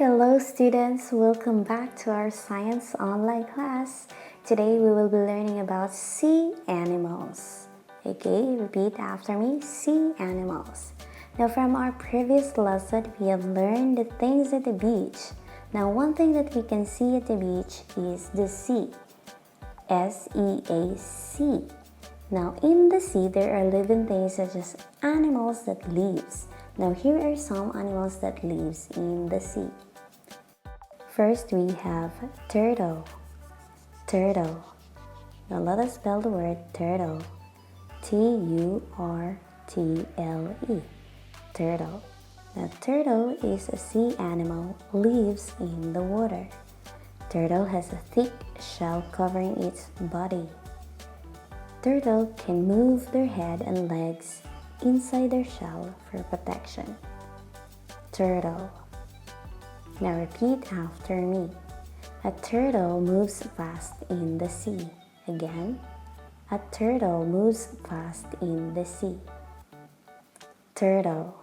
Hello students, welcome back to our science online class. Today we will be learning about sea animals. Okay, repeat after me, sea animals. Now from our previous lesson, we have learned the things at the beach. Now one thing that we can see at the beach is the sea. S-E-A-C. Now in the sea, there are living things such as animals that lives. Now here are some animals that lives in the sea. First we have turtle. Turtle. Now let us spell the word turtle. T-U-R-T-L-E. Turtle. Now turtle is a sea animal, lives in the water. Turtle has a thick shell covering its body. Turtle can move their head and legs inside their shell for protection. Turtle. Now repeat after me. A turtle moves fast in the sea. Again, a turtle moves fast in the sea. Turtle.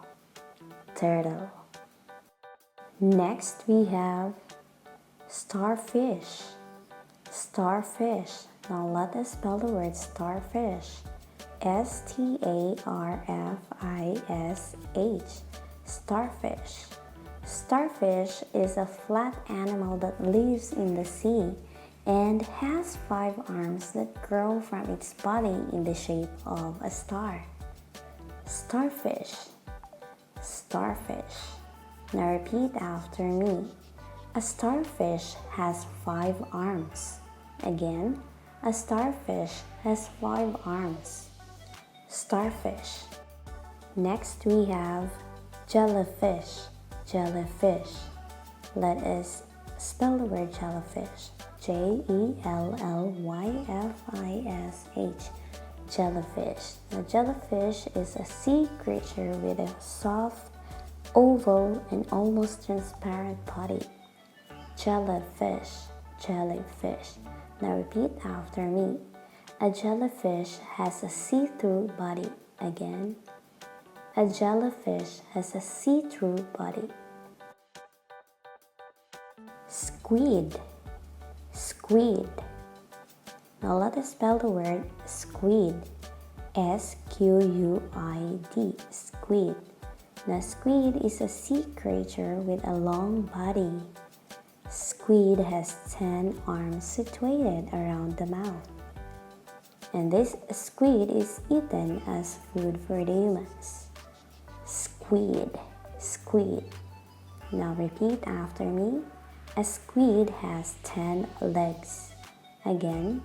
Turtle. Next we have starfish. Starfish. Now let us spell the word starfish. S-T-A-R-F-I-S-H. Starfish. Starfish is a flat animal that lives in the sea and has 5 arms that grow from its body in the shape of a star. Starfish. Starfish. Now repeat after me. A starfish has 5 arms. Again, a starfish has 5 arms. Starfish. Next we have jellyfish. Jellyfish. Let us spell the word jellyfish. J-E-L-L-Y-F-I-S-H. Jellyfish. Now jellyfish is a sea creature with a soft, oval, and almost transparent body. Jellyfish. Jellyfish. Now repeat after me. A jellyfish has a see-through body. Again, a jellyfish has a see-through body. Squid. Squid. Now let us spell the word squid. S-Q-U-I-D. Squid. Now squid is a sea creature with a long body. Squid has 10 arms situated around the mouth. And this squid is eaten as food for the humans. Squid. Squid. Now repeat after me. A squid has 10 legs. Again,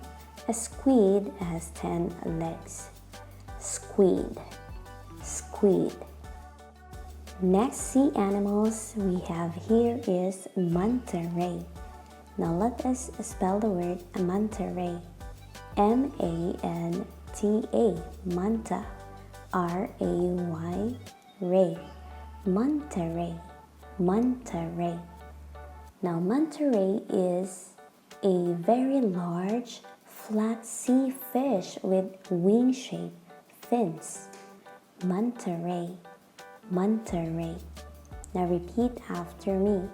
a squid has 10 legs. Squid. Squid. Next sea animals we have here is Manta Ray. Now let us spell the word Manta Ray. M-A-N-T-A. Manta. R-A-Y. Ray. Manta Ray. Manta Ray. Now Manta Ray is a very large, flat sea fish with wing-shaped fins. Manta Ray. Manta Ray. Now repeat after me.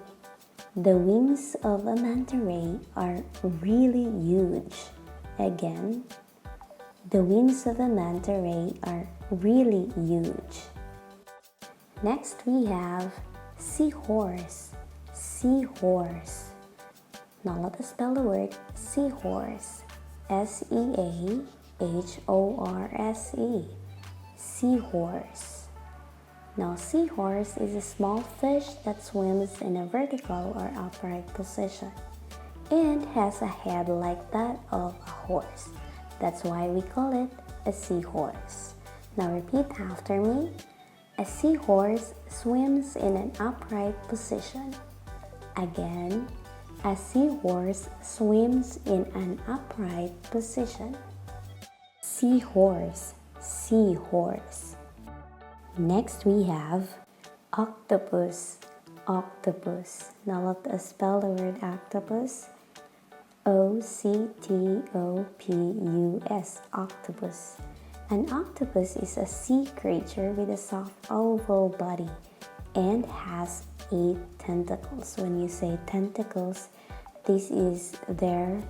The wings of a manta ray are really huge. Again, the wings of a manta ray are really huge. Next we have seahorse. Seahorse. Now let us spell the word seahorse. S-E-A-H-O-R-S-E. Seahorse. Now seahorse is a small fish that swims in a vertical or upright position and has a head like that of a horse. That's why we call it a seahorse. Now repeat after me. A seahorse swims in an upright position. Again, a seahorse swims in an upright position. Seahorse. Seahorse. Next we have octopus. Octopus. Now let us spell the word octopus. O-C-T-O-P-U-S. Octopus. An octopus is a sea creature with a soft oval body and has 8 tentacles. When you say tentacles, this is their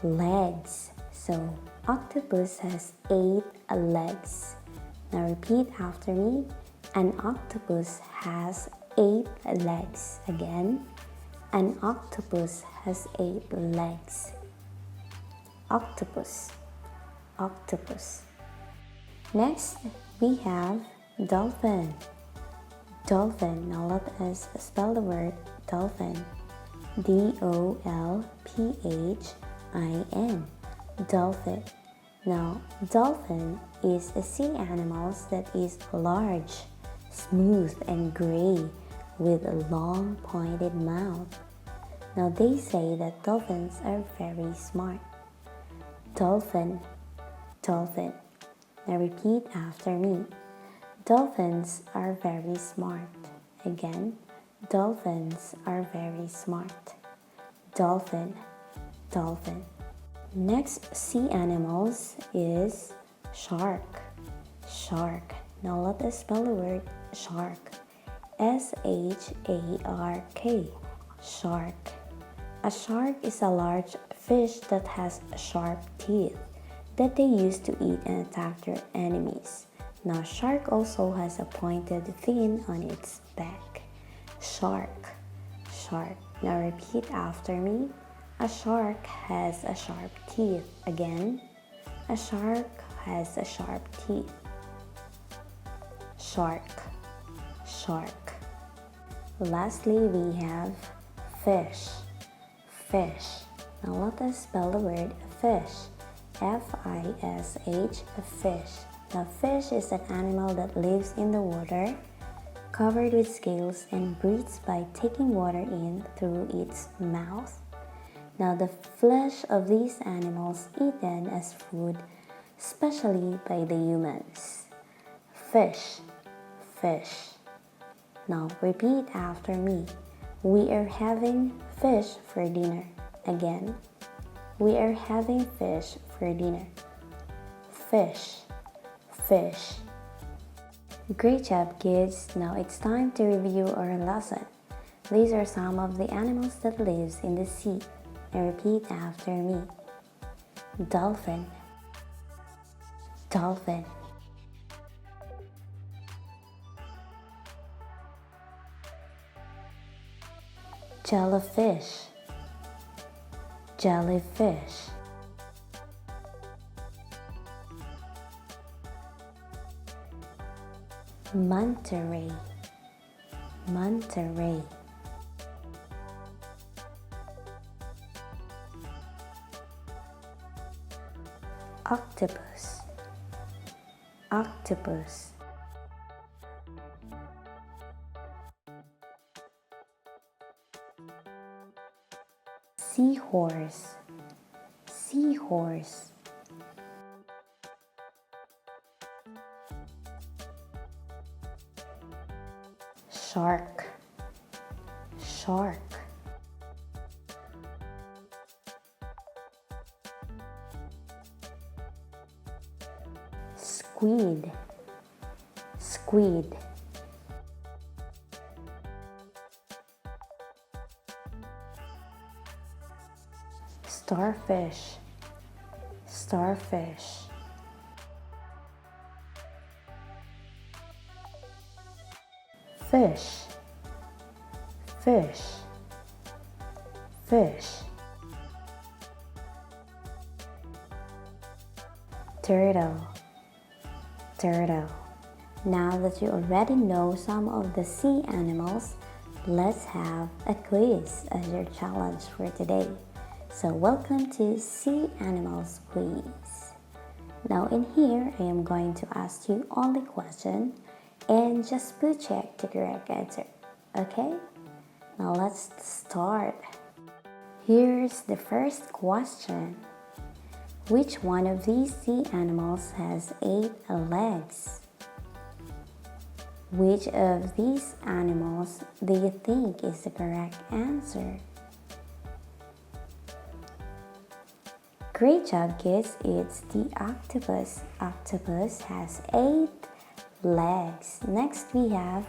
legs. So octopus has 8 legs. Now repeat after me. An octopus has 8 legs. Again, an octopus has 8 legs. Octopus, octopus. Next, we have dolphin. Dolphin. Now let us spell the word dolphin. D-O-L-P-H-I-N. Dolphin. Now, dolphin is a sea animal that is large, smooth, and gray with a long pointed mouth. Now they say that dolphins are very smart. Dolphin, dolphin. Now repeat after me. Dolphins are very smart. Again, dolphins are very smart. Dolphin, dolphin. Next sea animals is shark. Shark. Now let us spell the word shark. S-H-A-R-K. Shark. A shark is a large fish that has sharp teeth that they use to eat and attack their enemies. Now shark also has a pointed fin on its back. Shark, shark. Now repeat after me. A shark has a sharp teeth. Again, a shark has a sharp teeth. Shark, shark. Lastly, we have fish. Fish. Now let us spell the word fish. F-I-S-H, fish. Now fish is an animal that lives in the water, covered with scales, and breathes by taking water in through its mouth. Now the flesh of these animals eaten as food, especially by the humans. Fish, fish. Now repeat after me. We are having fish for dinner. Again, we are having fish for dinner. Fish, fish. Great job, kids. Now it's time to review our lesson. These are some of the animals that lives in the sea. And repeat after me. Dolphin, dolphin. Jellyfish, jellyfish. Manta Ray, Manta Ray. Octopus, octopus. Seahorse, seahorse. Shark, shark. Squid, squid. Starfish, starfish. Fish, fish, fish. Turtle, turtle. Now that you already know some of the sea animals, let's have a quiz as your challenge for today. So welcome to Sea Animals Quiz. Now in here, I am going to ask you all the question and just put check the correct answer. Okay? Now let's start. Here's the first question. Which one of these sea animals has 8 legs? Which of these animals do you think is the correct answer? Great job, kids. It's the octopus. Octopus has 8 legs. Next we have,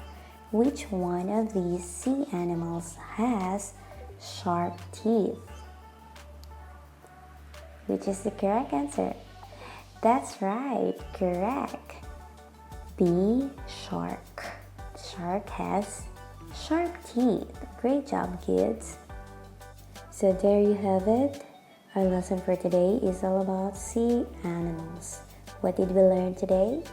Which one of these sea animals has sharp teeth? Which is the correct answer? That's right, correct. B. Shark. Shark has sharp teeth. Great job, kids. So there you have it. Our lesson for today is all about sea animals. What did we learn today?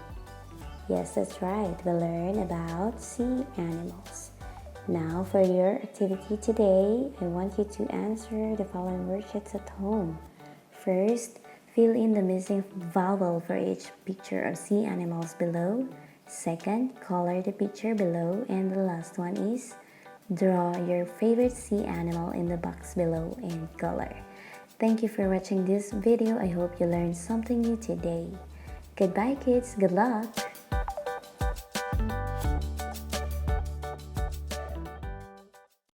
Yes, that's right. We learned about sea animals. Now for your activity today, I want you to answer the following worksheets at home. First, fill in the missing vowel for each picture of sea animals below. Second, color the picture below. And the last one is draw your favorite sea animal in the box below and color. Thank you for watching this video. I hope you learned something new today. Goodbye, kids. Good luck.